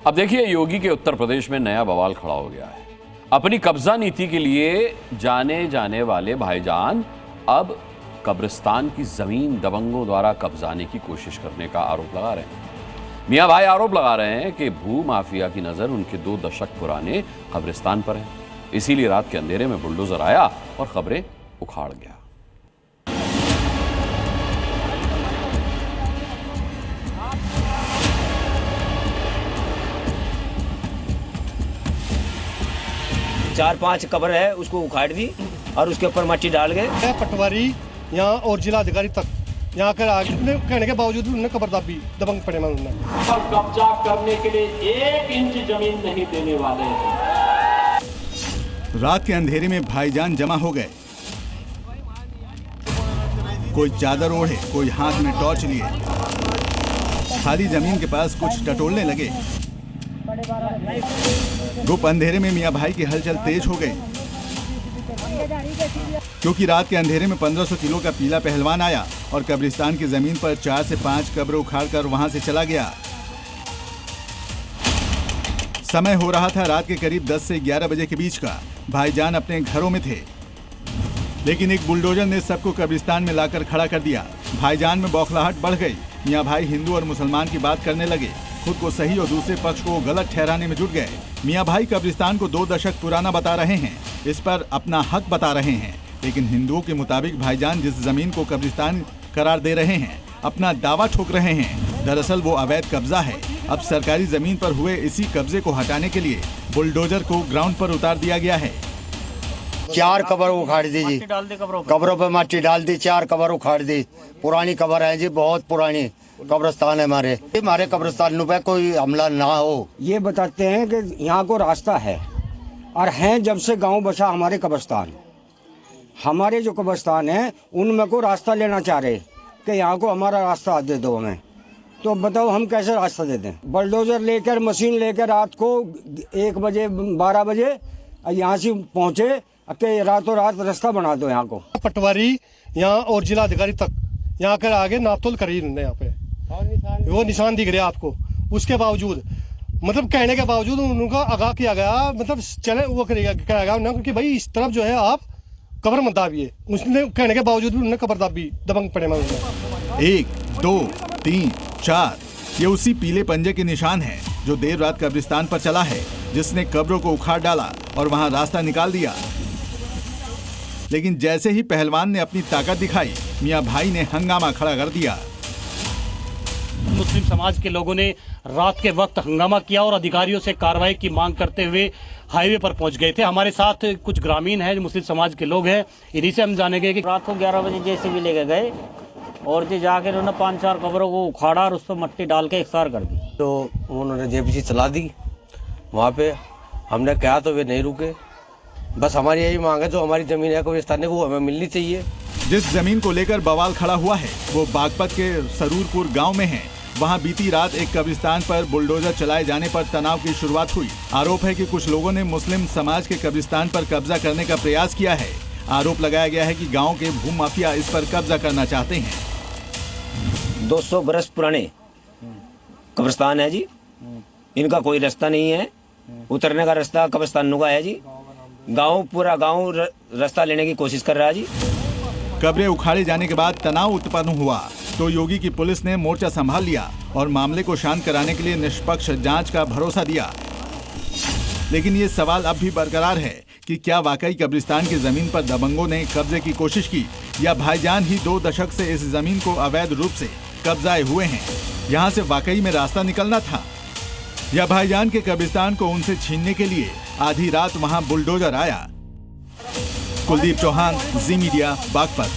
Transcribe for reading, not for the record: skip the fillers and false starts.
अब देखिए, योगी के उत्तर प्रदेश में नया बवाल खड़ा हो गया है। अपनी कब्जा नीति के लिए जाने जाने वाले भाईजान अब कब्रिस्तान की जमीन दबंगों द्वारा कब्जाने की कोशिश करने का आरोप लगा रहे हैं। मियां भाई आरोप लगा रहे हैं कि भू माफिया की नजर उनके 2 दशक पुराने कब्रिस्तान पर है, इसीलिए रात के अंधेरे में बुलडोजर आया और कब्रें उखाड़ गया। चार 5 कब्र है उसको उखाड़ दी और उसके ऊपर मिट्टी डाल गए। पटवारी यहाँ और जिला अधिकारी तक यहाँ कर आगे कहने के बावजूद उन्होंने कब्रदाबी दबंग पड़े उन्होंने कब्जा करने के लिए 1 इंच जमीन नहीं देने वाले हैं। रात के अंधेरे में भाईजान जमा हो गए। कोई चादर ओढ़े, कोई हाथ में टॉर्च लिए खाली जमीन के पास कुछ टटोलने लगे। गुप अंधेरे में मियां भाई की हलचल तेज हो गई, क्योंकि रात के अंधेरे में 1500 किलो का पीला पहलवान आया और कब्रिस्तान की जमीन पर 4 से 5 कब्र उखाड़कर वहां से चला गया। समय हो रहा था रात के करीब 10 से 11 बजे के बीच का। भाईजान अपने घरों में थे, लेकिन एक बुलडोजर ने सबको कब्रिस्तान में लाकर खड़ा कर दिया। भाईजान में बौखलाहट बढ़ गई। मियां भाई हिंदू और मुसलमान की बात करने लगे, खुद को सही और दूसरे पक्ष को गलत ठहराने में जुट गए। मियां भाई कब्रिस्तान को 2 दशक पुराना बता रहे हैं, इस पर अपना हक बता रहे हैं, लेकिन हिंदुओं के मुताबिक भाईजान जिस जमीन को कब्रिस्तान करार दे रहे हैं, अपना दावा ठोक रहे हैं। दरअसल वो अवैध कब्जा है। अब सरकारी जमीन पर हुए इसी कब्जे को हटाने के लिए बुलडोजर को ग्राउंड पर उतार दिया गया है। 4 कब्र उखाड़ दी जी, कब्रों पे मिट्टी डाल दी, 4 कब्र उखाड़ दी। पुरानी कब्र है जी, बहुत पुरानी कब्रिस्तान है हमारे कब्रिस्तान पे कोई हमला ना हो। ये बताते हैं कि यहाँ को रास्ता है और हैं जब से गांव बसा हमारे कब्रिस्तान। हमारे जो कब्रिस्तान है उनमें को रास्ता लेना चाह रहे कि यहाँ को हमारा रास्ता दे दो हमें। तो बताओ हम कैसे रास्ता दे दें? बुलडोजर लेकर मशीन लेकर रात को 1 बजे 12 बजे यहाँ से पहुँचे कि रातों रात रास्ता बना दो यहाँ को। पटवारी यहाँ और जिला अधिकारी तक यहाँ कर आगे नापतोल करी उन्होंने, यहाँ पे वो निशान दिख रहे आपको। उसके बावजूद मतलब कहने के बावजूद उनका आगाह किया गया, मतलब चले वो कराया गया कि भाई इस तरफ जो है आप कब्र मत दाबिए। उसने कहने के बावजूद उन्होंने कब्र दाबी, दबंग पड़े उन्होंने। 1 2 3 4 ये उसी पीले पंजे के निशान हैं जो देर रात कब्रिस्तान पर चला है, जिसने कब्रों को उखाड़ डाला और वहां रास्ता निकाल दिया। लेकिन जैसे ही पहलवान ने अपनी ताकत दिखाई, मियां भाई ने हंगामा खड़ा कर दिया। मुस्लिम समाज के लोगों ने रात के वक्त हंगामा किया और अधिकारियों से कार्रवाई की मांग करते हुए हाईवे पर पहुंच गए थे। हमारे साथ कुछ ग्रामीण हैं जो मुस्लिम समाज के लोग हैं, इन्हीं से हम जानेंगे कि रात को 11 बजे जैसे भी लेके गए और जो जाके उन्होंने 5-4 कब्रों को उखाड़ा और उस पर मिट्टी डाल के एकसार कर दी। तो उन्होंने जेपीसी चला दी वहाँ पे। हमने कहा तो वे नहीं रुके। बस हमारी यही मांग है, जो हमारी जमीन है कब्रिस्तान वो हमें मिलनी चाहिए। जिस जमीन को लेकर बवाल खड़ा हुआ है वो बागपत के सरूरपुर गांव में है। वहां बीती रात एक कब्रिस्तान पर बुलडोजर चलाए जाने पर तनाव की शुरुआत हुई। आरोप है कि कुछ लोगों ने मुस्लिम समाज के कब्रिस्तान पर कब्जा करने का प्रयास किया है। आरोप लगाया गया है कि गांव के भू माफिया इस पर कब्जा करना चाहते हैं। 200 बरस पुराने कब्रिस्तान है जी, इनका कोई रास्ता नहीं है। उतरने का रास्ता कब्रिस्तान का है जी। गांव पूरा गांव रास्ता लेने की कोशिश कर रहा है जी। कब्रें उखाड़े जाने के बाद तनाव उत्पन्न हुआ तो योगी की पुलिस ने मोर्चा संभाल लिया और मामले को शांत कराने के लिए निष्पक्ष जांच का भरोसा दिया। लेकिन ये सवाल अब भी बरकरार है कि क्या वाकई कब्रिस्तान की जमीन पर दबंगों ने कब्जे की कोशिश की, या भाईजान ही 2 दशक से इस जमीन को अवैध रूप से कब्जाए हुए हैं। यहाँ से वाकई में रास्ता निकलना था, या भाईजान के कब्रिस्तान को उनसे छीनने के लिए आधी रात वहां बुलडोजर आया। कुलदीप चौहान, जी मीडिया, बागपत।